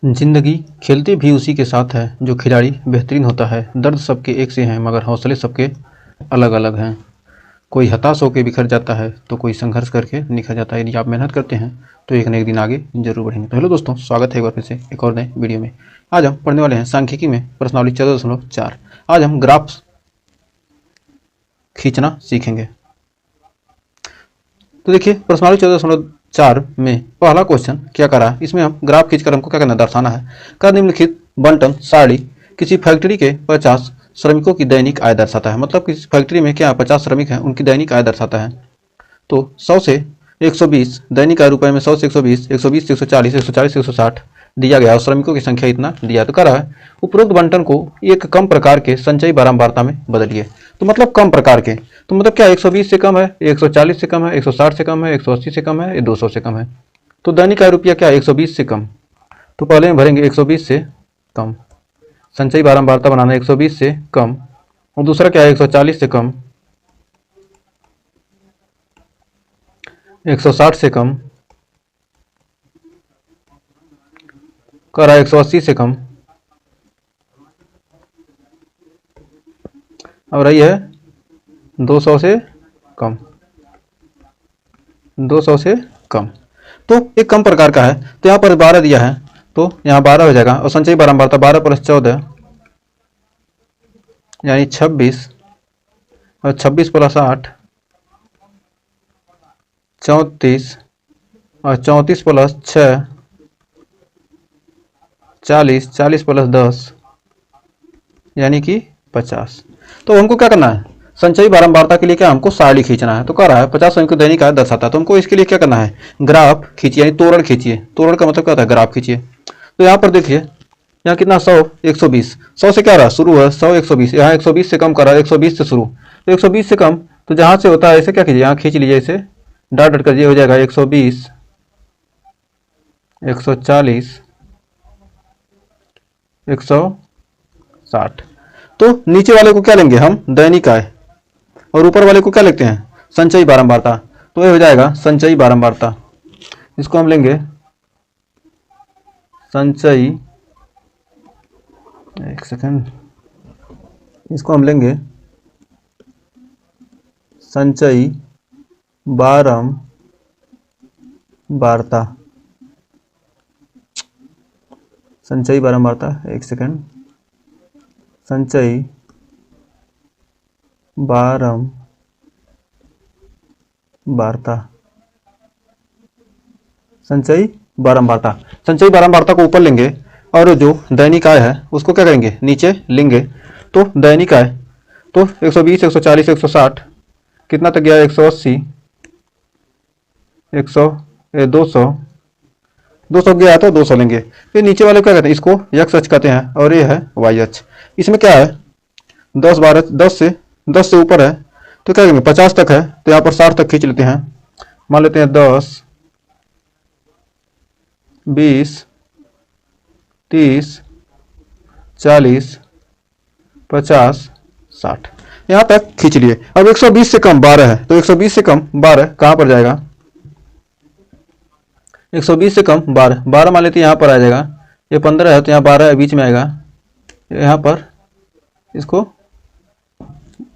जिंदगी खेलते भी उसी के साथ है जो खिलाड़ी बेहतरीन होता है। दर्द सबके एक से हैं मगर हौसले सबके अलग अलग हैं। कोई हताश होकर बिखर जाता है तो कोई संघर्ष करके निखर जाता है। यदि आप मेहनत करते हैं तो एक न एक दिन आगे जरूर बढ़ेंगे। तो हेलो दोस्तों, स्वागत है एक बार फिर से एक और नए वीडियो में। आज हम पढ़ने वाले हैं सांख्यिकी में प्रश्नावली 14.4। आज हम ग्राफ खींचना सीखेंगे। तो देखिए, प्रश्नावली 14.4 में पहला क्वेश्चन क्या करा, इसमें हम ग्राफ खींचकर हमको क्या करना, दर्शाना है। का निम्नलिखित बंटन सारणी किसी फैक्ट्री के 50 श्रमिकों की दैनिक आय दर्शाता है। मतलब किसी फैक्ट्री में क्या 50 श्रमिक हैं, उनकी दैनिक आय दर्शाता है। तो 100 से 120 दैनिक आय रुपए में 100 से 120, 120 से 140, 140 से 160 दिया गया और श्रमिकों की संख्या इतना दिया। तो कह रहा है उपरोक्त बंटन को एक कम प्रकार के संचयी बारंबारता में बदलिए। तो मतलब कम प्रकार के, तो मतलब क्या 120 से कम है, 140 से कम है, 160 से कम है, 180 से कम है, या 200 से कम है। तो दैनिक आय रुपया क्या 120 से कम। तो पहले में भरेंगे 120 से कम, संचयी बारंबारता बनाना 120 से कम, और दूसरा क्या है 140 से कम, 160 से कम, कर रहा है 180 से कम, अब रही है 200 से कम, 200 से कम। तो एक कम प्रकार का है, तो यहाँ पर 12 दिया है तो यहाँ 12 हो जाएगा, और संचयी बारंबारता 12 + 14 यानी 26, और 26 + 8 34, और 34 + 6 40, 40 + 10 यानी कि 50। तो हमको क्या करना है, संचयी बारंबारता के लिए क्या हमको सारणी खींचना है। तो कह रहा है 50 श्रमिकों को दैनिक आय दर्शाता है, तो हमको इसके लिए क्या करना है, ग्राफ खींचिए यानी तोरण खींचिए। तोरण का मतलब क्या होता है, ग्राफ खींचिए। तो यहाँ पर देखिए, यहाँ कितना 100, 120, 100 से क्या रहा शुरू है 100, 120, यहाँ 120 से कम कर रहा है, 120 से शुरू, तो 120 से कम, तो जहाँ से होता है ऐसे क्या कीजिए, यहाँ खींच लीजिए, ऐसे डॉट डॉट करिए, हो जाएगा 120, 140, 160। तो नीचे वाले को क्या लेंगे हम, दैनिक आय, और ऊपर वाले को क्या लेते हैं, संचयी बारंबारता। तो ये हो जाएगा संचयी बारंबारता, इसको हम लेंगे संचयी, एक सेकंड, इसको हम लेंगे संचयी बारंबारता, संचयी बारंबारता, एक सेकंड, संचयी बारंबारता, संचयी बारंबारता। संचयी बारंबारता को ऊपर लेंगे और जो दैनिक आय है उसको क्या करेंगे, नीचे लेंगे। तो दैनिक आय तो 120, 140, 160 कितना तक गया, 180, 200 गया तो 200 लेंगे। फिर नीचे वाले क्या कहते हैं, इसको x अक्ष कहते हैं और ये है y अक्ष। इसमें क्या है 10, 12, 10 से ऊपर है तो क्या करेंगे 50 तक है, तो यहाँ पर 60 तक खींच लेते हैं। मान लेते हैं 10, 20, 30, 40, 50, 60 यहाँ तक खींच लिए। अब 120 से कम 12 है, तो 120 से कम 12 कहाँ पर जाएगा, 120 से कम 12, 12 मान लेते हैं यहाँ पर आ जाएगा। ये 15 है तो यहाँ 12 बीच में आएगा, यहाँ पर इसको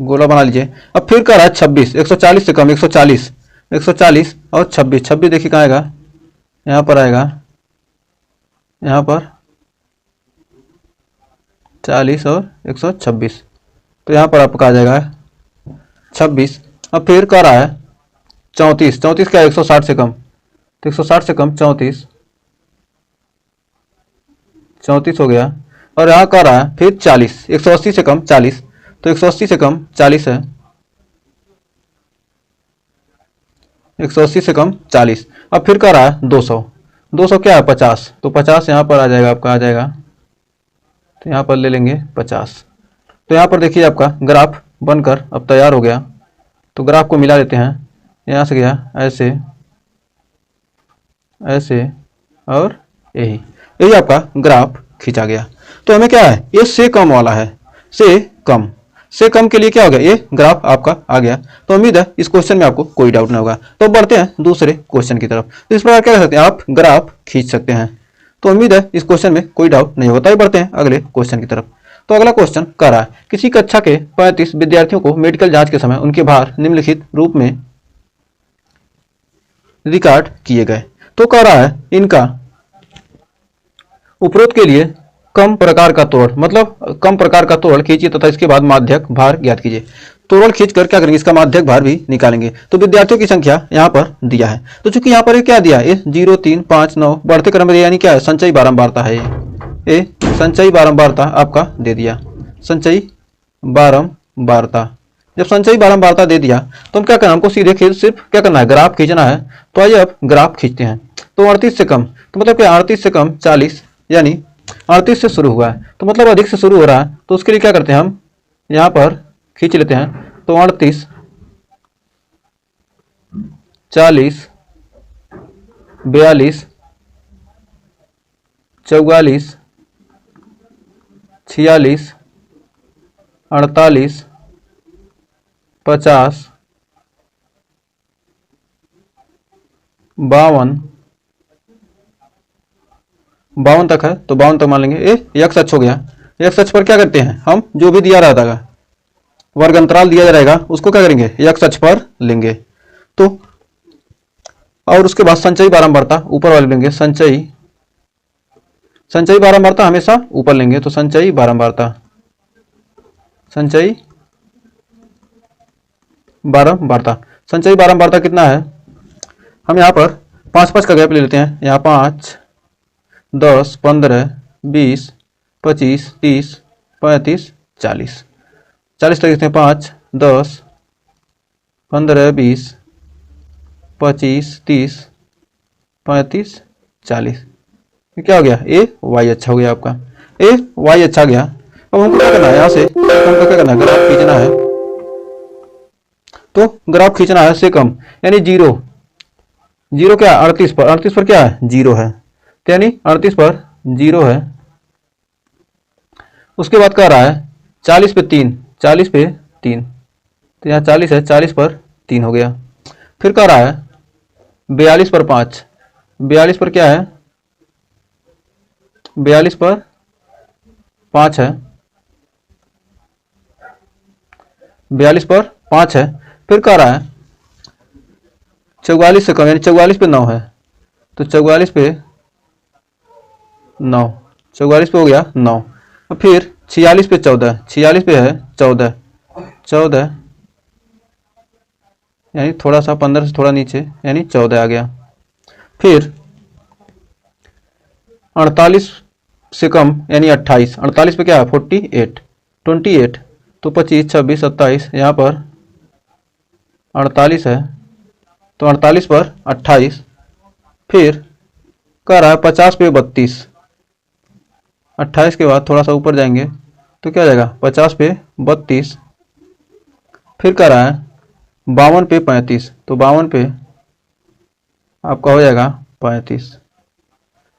गोला बना लीजिए। अब फिर कर रहा है 26, 140 से कम, 140, 140 और 26, 26 देखिए कहाँ आएगा, यहाँ पर आएगा, यहाँ पर 40 और 126, तो यहाँ पर आपका आ जाएगा 26। अब फिर कर रहा है 34, 34 क्या 160 से कम, तो 160 से कम 34, 34 हो गया। और यहाँ कर रहा है फिर 40, 180 से कम 40, तो 180 से कम 40 है, 180 से कम 40। अब फिर कर रहा है 200, 200 क्या है 50, तो 50 यहाँ पर आ जाएगा, आपका आ जाएगा, तो यहाँ पर ले लेंगे 50। तो यहाँ पर देखिए आपका ग्राफ बनकर अब तैयार हो गया। तो ग्राफ को मिला लेते हैं, यहाँ से गया ऐसे, ऐसे और यही आपका ग्राफ खींचा गया। तो हमें क्या है, ये से कम वाला है, से कम के लिए क्या हो गया, ये ग्राफ आपका आ गया। तो उम्मीद है इस क्वेश्चन में आपको कोई डाउट नहीं होगा। तो बढ़ते हैं दूसरे क्वेश्चन की तरफ। तो इस प्रकार क्या कर सकते हैं, आप ग्राफ खींच सकते हैं। तो उम्मीद है इस क्वेश्चन में कोई डाउट नहीं होता। ही बढ़ते हैं अगले क्वेश्चन की तरफ। तो अगला क्वेश्चन कह रहा है किसी कक्षा के 35 विद्यार्थियों को मेडिकल जांच के समय उनके भार निम्नलिखित रूप में रिकॉर्ड किए गए। तो कह रहा है इनका उपरोक्त के लिए कम प्रकार का तोड़, मतलब कम प्रकार का तोड़ खींचिए तथा इसके बाद माध्यक भार ज्ञात कीजिए। तोड़ खींचकर क्या करेंगे, इसका माध्यक भार भी निकालेंगे। तो विद्यार्थियों की संख्या यहाँ पर दिया है, तो चूंकि यहाँ पर ये क्या दिया है, 0 3 5 9 बढ़ते क्रम में, यानी क्या है, संचयी बारंबारता है। ये संचयी बारंबारता आपका दे दिया, संचयी बारंबारता। जब संचयी बारंबारता दे दिया तो हम क्या करना, हमको सीधे सिर्फ क्या करना है, ग्राफ खींचना है। तो आइए अब ग्राफ खींचते हैं। तो 38 से कम, तो मतलब क्या, 38 से कम 40, यानी 38 से शुरू हुआ है तो मतलब अधिक से शुरू हो रहा है। तो उसके लिए क्या करते हैं, हम यहाँ पर खींच लेते हैं। तो 38 40 42 44 46 48 50 52 तक है, तो 52 तक मान लेंगे। ये एक्स अक्ष हो गया। एक्स अक्ष पर क्या करते हैं हम, जो भी दिया रहता है वर्ग अंतराल दिया रहेगा उसको क्या करेंगे, एक्स अक्ष पर लेंगे। तो और उसके बाद संचयी बारंबारता ऊपर वाले लेंगे, संचयी बारंबारता हमेशा ऊपर लेंगे। तो संचयी बारंबारता संचयी बारंबारता कितना है, हम यहाँ पर 5 का गैप ले लेते हैं। यहाँ 5 10 15 20 25 30 35 40 तक लिखते हैं। 5 10 15 20 25 30 35 40। ये क्या हो गया, ए वाई अच्छा हो गया आपका, ए वाई अच्छा गया। अब हमको क्या करना है, यहाँ से हमको क्या करना है, ग्राफ खींचना है। तो ग्राफ खींचना है से कम, यानी जीरो क्या, 38 पर क्या है, 0 है। तो यानी 38 पर 0 है। उसके बाद कह रहा है 40 पे 3, तो यहाँ 40 है, 40 पर 3 हो गया। फिर कह रहा है 42 पर 5, 42 पर क्या है, 42 पर 5 है, 42 पर 5 है। फिर कह रहा है 44 से कम, यानी 44 पे 9 है। तो 44 पे 9, 44 पे हो गया 9। और फिर 46 पे 14, 46 पे है 14, यानी थोड़ा सा 15 से थोड़ा नीचे, यानी 14 आ गया। फिर 48 से कम, यानी 28, 48 पे क्या है, 28, तो 25 26 27, यहाँ पर 48 है, तो 48 पर 28। फिर कह रहा है 50 पे 32, 28 के बाद थोड़ा सा ऊपर जाएंगे तो क्या जाएगा, 50 पे 32। फिर कह रहा है 52 पे 35, तो 52 पे आपका हो जाएगा 35।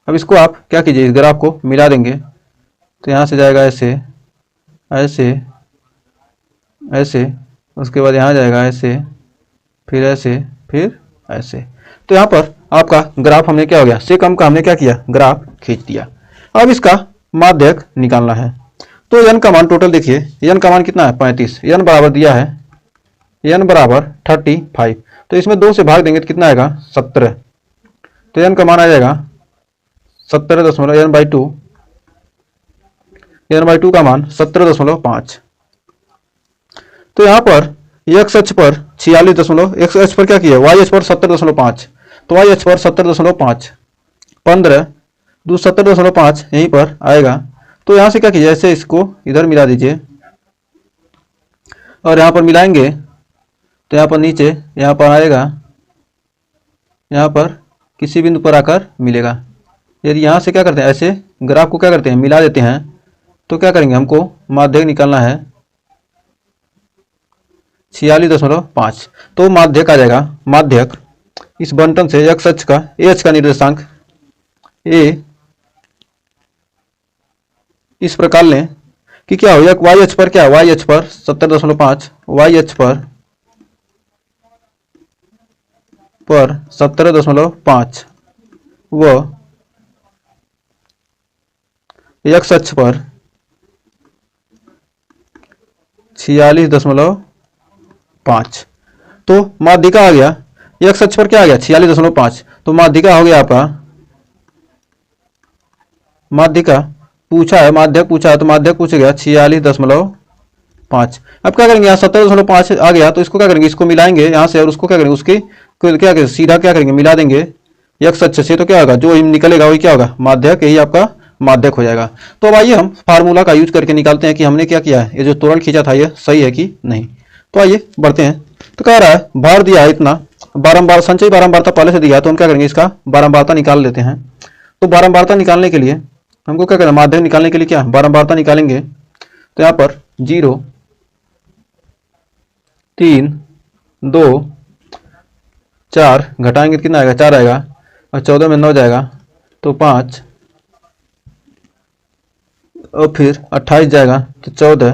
अब इसको आप क्या कीजिए, इस ग्राफ को मिला देंगे। तो यहाँ से जाएगा ऐसे ऐसे, उसके बाद यहाँ जाएगा ऐसे, फिर ऐसे, फिर ऐसे। तो यहाँ पर आपका ग्राफ हमने क्या हो गया, से कम का हमने क्या किया, ग्राफ खींच दिया। अब इसका माध्यक निकालना है। तो n का मान टोटल देखिए, n का मान कितना है, 35। n बराबर दिया है, n बराबर 35। तो इसमें 2 से भाग देंगे तो कितना आएगा, 17। तो n का मान आ जाएगा 17 n बाई टू का मान 17.5। तो यहाँ पर x अक्ष पर 46, x अक्ष पर क्या किया, y अक्ष पर 70.5, तो y अक्ष पर 70.5, 15 दो 70.5 यहीं पर आएगा। तो यहाँ से क्या कीजिए, ऐसे इसको इधर मिला दीजिए और यहाँ पर मिलाएंगे तो यहाँ पर नीचे, यहाँ पर आएगा, यहाँ पर किसी बिंदु पर आकर मिलेगा। यदि यहाँ से क्या करते हैं, ऐसे ग्राफ को क्या करते हैं, मिला देते हैं, तो क्या करेंगे, हमको माध्यक निकालना है 46.5। तो माध्यक आ जाएगा, माध्यक इस बंटन से x अक्ष का, a अक्ष का निर्देशांक a इस प्रकार लें कि क्या हो, y अक्ष पर क्या, y अक्ष पर 70.5, y अक्ष पर 17.5 व x अक्ष पर 46.5, तो माध्यिका आ गया। x अक्ष पर क्या आ गया? 46.5। तो माध्यिका हो गया आपका, माध्यिका पूछा है, माध्यक पूछा है, तो माध्यक पूछ गया 46.5। अब क्या करेंगे, यहाँ 70.5 आ गया, तो इसको क्या करेंगे, इसको मिलाएंगे यहाँ से, और उसको क्या करेंगे, उसकी क्या करेंगे, सीधा क्या करेंगे, मिला देंगे x अक्ष से। तो क्या होगा, जो निकलेगा वही क्या होगा, माध्यक, यही आपका माध्यक हो जाएगा। तो अब आइए हम फार्मूला का यूज करके निकालते हैं कि हमने क्या किया है, ये जो त्वरण खींचा था ये सही है कि नहीं। तो आइए बढ़ते हैं। तो कह रहा है भार दिया है इतना, बारंबार संचयी बारंबारता पहले से दिया है, तो हम क्या करेंगे, इसका बारंबारता निकाल लेते हैं। तो बारंबारता निकालने के लिए हमको क्या करना है, माध्यक निकालने के लिए क्या बारंबारता निकालेंगे। तो यहाँ पर 0, 3, 2, 4 घटाएंगे तो कितना आएगा, 4 आएगा, और 14 में 9 जाएगा तो 5, और फिर 28 जाएगा तो 14,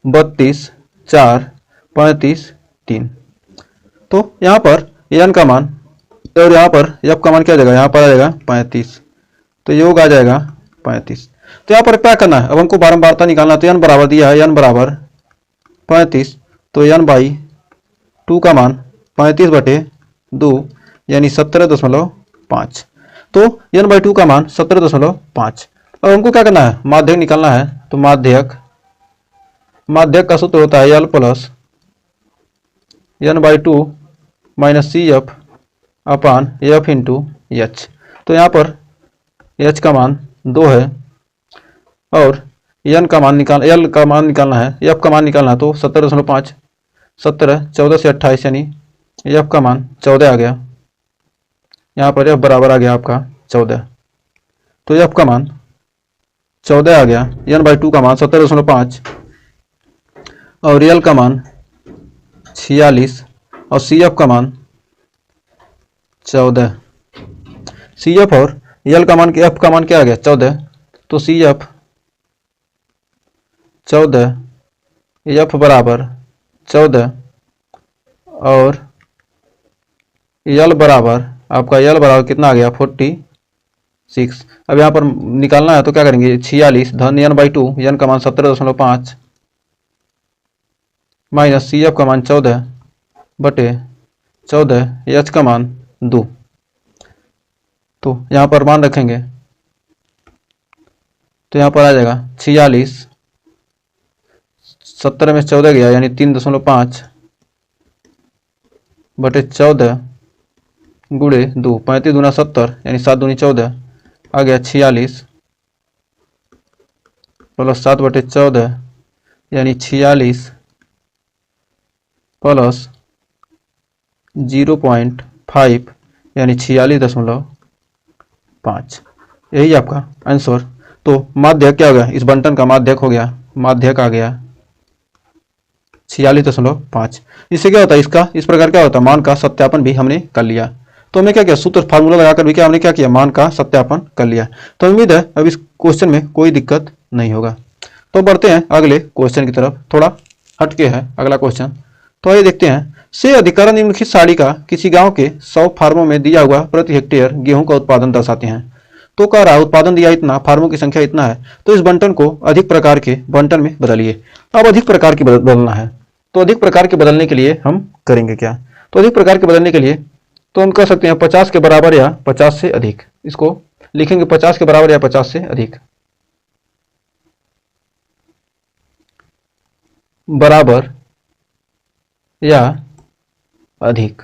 32, 4, 35, 3। तो यहाँ पर एन का मान और यहाँ पर एफ का मान क्या आ जाएगा, यहाँ पर आ जाएगा 35, तो योग आ जाएगा 35। तो यहाँ पर क्या करना है, अब हमको बारंबारता निकालना। तो एन बराबर दिया है, एन बराबर 35, तो एन बाई 2 का मान 35/2 यानी 17.5। तो एन बाई 2 का मान 17.5। अब हमको क्या करना है, माध्यक निकालना है। तो माध्यक का सूत्र होता है L plus N by 2 minus C F upon F into H. तो यहाँ पर एच का मान 2 है, और एन का मान एल का मान निकालना है, एफ का मान निकालना है। तो 17.5, 17, 14 से 28 यानी एफ का मान 14 आ गया। यहाँ पर एफ बराबर आ गया आपका 14, तो एफ का मान 14 आ गया, एन बाई 2 का मान 17.5, और एल का मान 46, और सी एफ का मान 14। सी एफ और एल का मान, एफ का मान क्या आ गया 14, तो सी एफ 14, एफ बराबर 14, और एल बराबर आपका, एल बराबर कितना आ गया 46। अब यहाँ पर निकालना है, तो क्या करेंगे, 46 धन एन बाई 2, एन का मान 17.5 माइनस सी एफ का मान 14/14, एच का मान 2। तो यहाँ पर मान रखेंगे, तो यहाँ पर आ जाएगा 46, 17 में 14 गया यानी 3.5/14 गुणे 2, 35 दूना 70 यानी 7 दूनी 14 आ गया 46 प्लस 7/14 यानी 46 प्लस 0.5 यानी 46.5। यही आपका आंसर। तो माध्यक क्या हो गया, इस बंटन का माध्यक हो गया, माध्यक आ गया 46.5। इससे क्या होता है, इसका इस प्रकार क्या होता है, मान का सत्यापन भी हमने कर लिया। तो हमने क्या किया, सूत्र फार्मूला लगाकर भी क्या हमने क्या किया, मान का सत्यापन कर लिया। तो उम्मीद है अब इस क्वेश्चन में कोई दिक्कत नहीं होगा। तो बढ़ते हैं अगले क्वेश्चन की तरफ, थोड़ा हटके है अगला क्वेश्चन। तो आइए देखते हैं। से अधिकरण निम्नलिखित सारणी का किसी गांव के 100 फार्मों में दिया हुआ प्रति हेक्टेयर गेहूं का उत्पादन दर्शाते हैं। तो कह रहा है उत्पादन दिया इतना, फार्मों की संख्या इतना है, तो इस बंटन को अधिक प्रकार के बंटन में बदलिए। अब अधिक प्रकार की बदलना है, तो अधिक प्रकार के बदलने के लिए हम करेंगे क्या। तो अधिक प्रकार के बदलने के लिए तो हम कह सकते हैं 50 के बराबर या 50 से अधिक। इसको लिखेंगे 50 के बराबर या 50 से अधिक, बराबर या अधिक।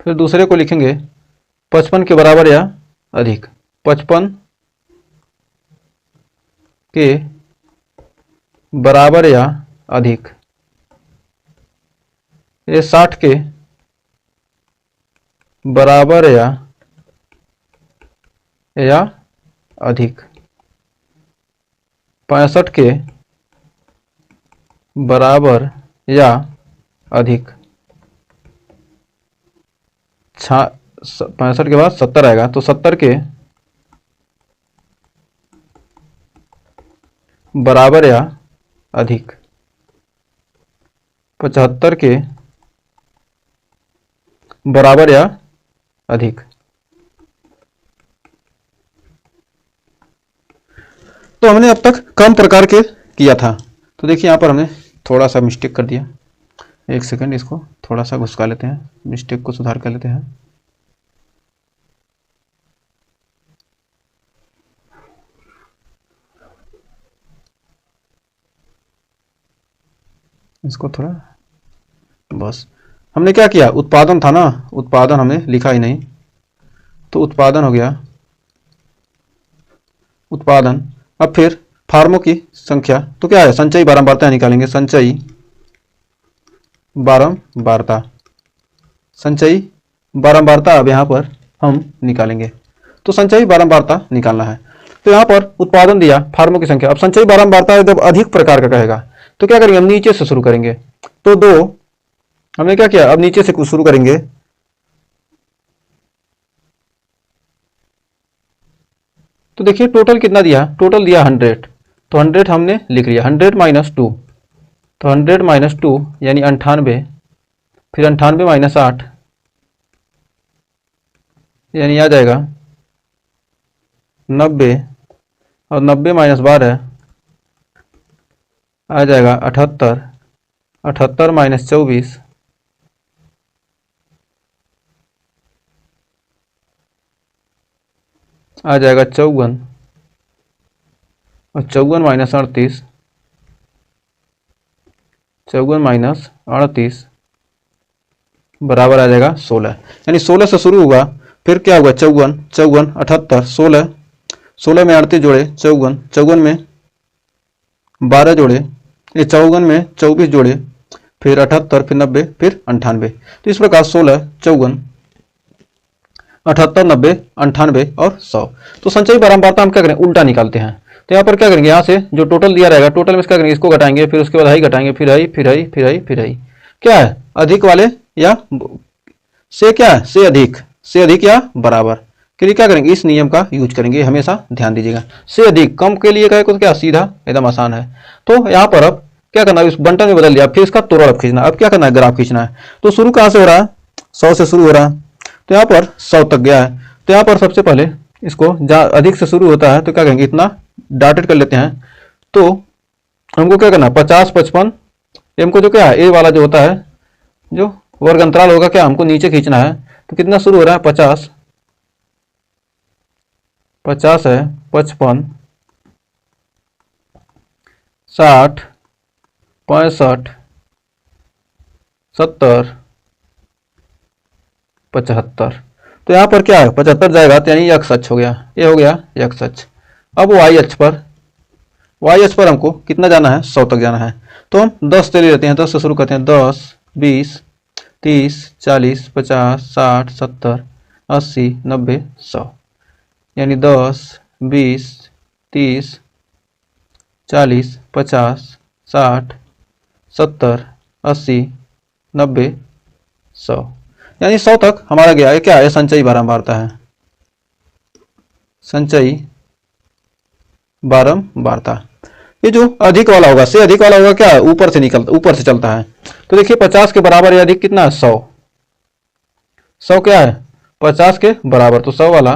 फिर दूसरे को लिखेंगे 55 के बराबर या अधिक, 55 के बराबर या अधिक। ये 60 के बराबर या अधिक, 65 के बराबर या अधिक, 65 के बाद 70 आएगा, तो 70 के बराबर या अधिक, 75 के बराबर या अधिक, तो हमने अब तक कम प्रकार के किया था। तो देखिए यहाँ पर हमने थोड़ा सा मिस्टेक कर दिया। एक सेकंड, इसको थोड़ा सा घुसका लेते हैं, मिस्टेक को सुधार कर लेते हैं। इसको थोड़ा, बस हमने क्या किया, उत्पादन था ना, उत्पादन हमने लिखा ही नहीं, तो उत्पादन हो गया उत्पादन। अब फिर फार्मों की संख्या, तो क्या है, संचयी बारंबारता निकालेंगे, संचयी बारंबारता, संचयी बारंबारता अब यहाँ पर हम निकालेंगे। तो संचयी बारंबारता निकालना है। तो यहाँ पर उत्पादन दिया, फार्मों की संख्या। अब संचयी बारंबारता जब अधिक प्रकार का कहेगा तो क्या करेंगे, हम नीचे से शुरू करेंगे। तो दो, हमने क्या किया, अब नीचे से कुछ शुरू करेंगे। तो देखिए टोटल कितना दिया, टोटल दिया 100, तो 100 हमने लिख लिया, 100 माइनस 2, तो 100 माइनस 2 यानी 98, फिर 98 माइनस 8 यानी आ जाएगा 90, और 90 माइनस 12 आ जाएगा 78, 78 माइनस 24 आ जाएगा 54, और 54 माइनस 38, 54 माइनस 38 बराबर आ जाएगा 16। यानी 16 से शुरू हुआ, फिर क्या हुआ, 54, 54, 78, 16, 16 में 38 जोड़े, 54, 54 में 12 जोड़े, ये 54 में 24 जोड़े, फिर 78, फिर 90, फिर 98। तो इस प्रकार 16, 54, 78, 90, 98 और 100। तो संचयी बारंबारता हम क्या करें, उल्टा निकालते हैं। तो यहाँ पर क्या करेंगे, यहाँ से जो टोटल दिया रहेगा, टोटल में क्या करेंगे, इसको घटाएंगे, फिर उसके बाद आई घटाएंगे, फिर आई, फिर आई, फिर आई, फिर आई, क्या है, अधिक वाले या से, क्या है, से अधिक या बराबर के लिए क्या करेंगे, इस नियम का यूज करेंगे, हमेशा ध्यान दीजिएगा। से अधिक, कम के लिए कहे तो क्या, सीधा एकदम आसान है। तो यहाँ पर अब क्या करना है, इस बंटन में बदल दिया, फिर इसका तोड़ अब खींचना। अब क्या करना है, ग्राफ खींचना है। तो शुरू कहाँ से हो रहा है, 100 से शुरू हो रहा है, तो यहाँ पर 100 तक गया है। तो यहाँ पर सबसे पहले इसको जहाँ अधिक से शुरू होता है तो क्या करेंगे, इतना डॉटेड कर लेते हैं। तो हमको क्या करना है, 50, 55, हमको जो क्या है, ए वाला जो होता है, जो वर्ग अंतराल होगा, क्या हमको नीचे खींचना है। तो कितना शुरू हो रहा है, 50, 50 है, 55, 60, 65, 70, 75। तो यहाँ पर क्या है, 75 जाएगा, तो यानी एक्स अक्ष हो गया, ये हो गया एक्स अक्ष। अब वाई अक्ष पर, वाई अक्ष पर हमको कितना जाना है, 100 तक जाना है। तो हम 10 से ले लेते हैं, 10 से शुरू करते हैं, 10, 20, 30, 40, 50, 60, 70, 80, 90, 100। यानी 10, 20, 30, 40, 50, 60, 70, 80, 90, 100। यानी 100 तक हमारा गया है, क्या है, संचयी बारंबारता है, संचयी बारंबारता। ये जो अधिक वाला होगा, से अधिक वाला होगा, क्या है, ऊपर से निकलता, ऊपर से चलता है। तो देखिए 50 के बराबर या अधिक कितना है, 100, 100 क्या है, 50 के बराबर, तो 100 वाला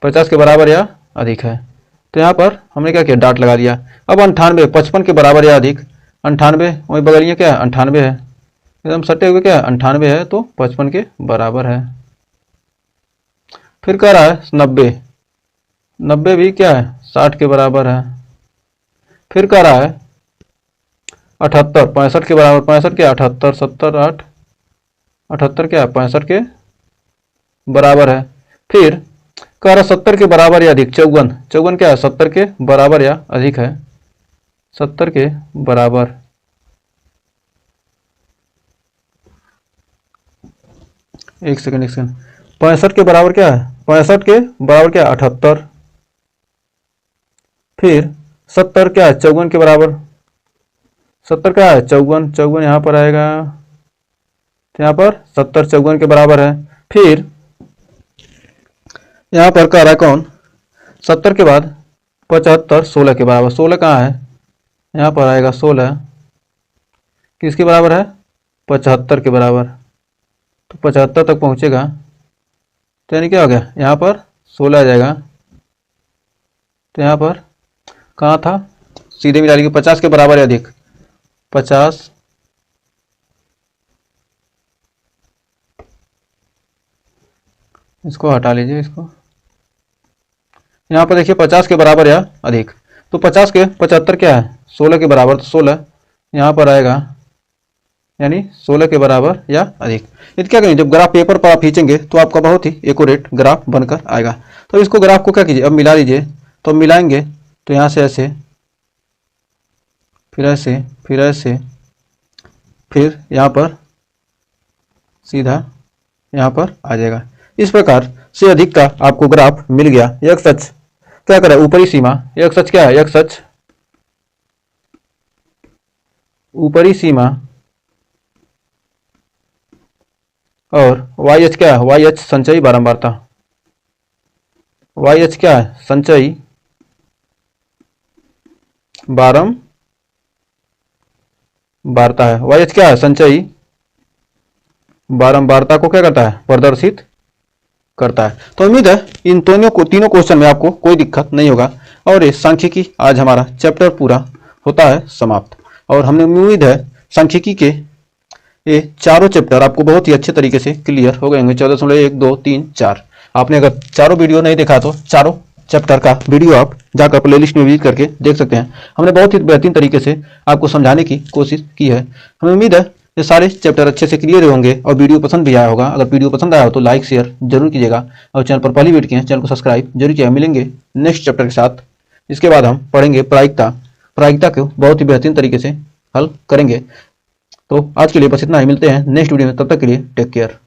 50 के बराबर या अधिक है। तो यहाँ पर हमने क्या किया, डॉट लगा दिया। अब 98, 55 के बराबर या अधिक, 98 वही बगलिए क्या है, 98 है, एकदम सटे हुए क्या है, 98 है, तो 55 के बराबर है। फिर कह रहा है 90, 90 भी क्या है, 60 के बराबर है। फिर कह रहा है 78, 65 के बराबर, 65 क्या, 78, 70, 8, 78 क्या, 65 के बराबर है। फिर कह रहा 70 के बराबर या अधिक, 54, 54 क्या है, 70 के बराबर या अधिक है, 70 के बराबर। एक सेकंड, 65 के बराबर क्या है, 65 के बराबर क्या, 78। फिर 70 क्या है, 54 के बराबर, 70 क्या है, 54, 54 यहाँ पर आएगा, तो यहाँ पर 70 54 के बराबर है। फिर यहाँ पर कह रहा है कौन, 70 के बाद 75 16 के बराबर, 16 कहाँ है, यहाँ पर आएगा 16, किसके बराबर है, 75 के बराबर। तो 75 तक पहुँचेगा, तो यानी क्या हो गया, यहाँ पर 16 आ जाएगा, तो यहाँ पर कहाँ था, सीधे मिला लीजिए 50 के बराबर या अधिक, 50 इसको हटा लीजिए, इसको यहाँ पर देखिए 50 के बराबर या अधिक, तो 50 के 75 क्या है 16 के बराबर, तो 16 यहाँ पर आएगा, यानी 16 के बराबर या अधिक। ये क्या करेंगे, जब ग्राफ पेपर पर आप खींचेंगे तो आपका बहुत ही एक्यूरेट ग्राफ बनकर आएगा। तो इसको ग्राफ को क्या कीजिए, अब मिला लीजिए, तो अब मिलाएंगे तो यहाँ से ऐसे, फिर ऐसे, फिर ऐसे, फिर यहाँ पर सीधा यहाँ पर आ जाएगा। इस प्रकार से अधिक का आपको ग्राफ मिल गया। एक सच क्या करे, ऊपरी सीमा, एक सच क्या है, एक सच ऊपरी सीमा, और वाई एच क्या है, वाई एच संचयी बारंबारता, वाई एच क्या है, संचयी बारंबारता है। वाई एच क्या है, संचयी बारंबारता को क्या करता है, प्रदर्शित करता है। तो उम्मीद है इन तीनों क्वेश्चन में आपको कोई दिक्कत नहीं होगा, और ये सांख्यिकी आज हमारा चैप्टर पूरा होता है समाप्त। और हमने उम्मीद है सांख्यिकी के ये चारों चैप्टर आपको बहुत ही अच्छे तरीके से क्लियर हो गए होंगे। 14.1 2 3 4, आपने अगर चारों वीडियो नहीं देखा तो चारों चैप्टर का वीडियो आप जाकर प्लेलिस्ट में विजिट करके देख सकते हैं। हमने बहुत ही बेहतरीन तरीके से आपको समझाने की कोशिश की है। हमें उम्मीद है ये सारे चैप्टर अच्छे से क्लियर होंगे और वीडियो पसंद भी आया होगा। अगर वीडियो पसंद आया हो तो लाइक शेयर जरूर कीजिएगा, और चैनल पर पहली वीडियो किए हैं चैनल को सब्सक्राइब जरूर कीजिएगा। मिलेंगे नेक्स्ट चैप्टर के साथ। इसके बाद हम पढ़ेंगे प्रायिकता को बहुत ही बेहतरीन तरीके से हल करेंगे। तो आज के लिए बस इतना ही, मिलते हैं नेक्स्ट वीडियो में, तब तक के लिए टेक केयर।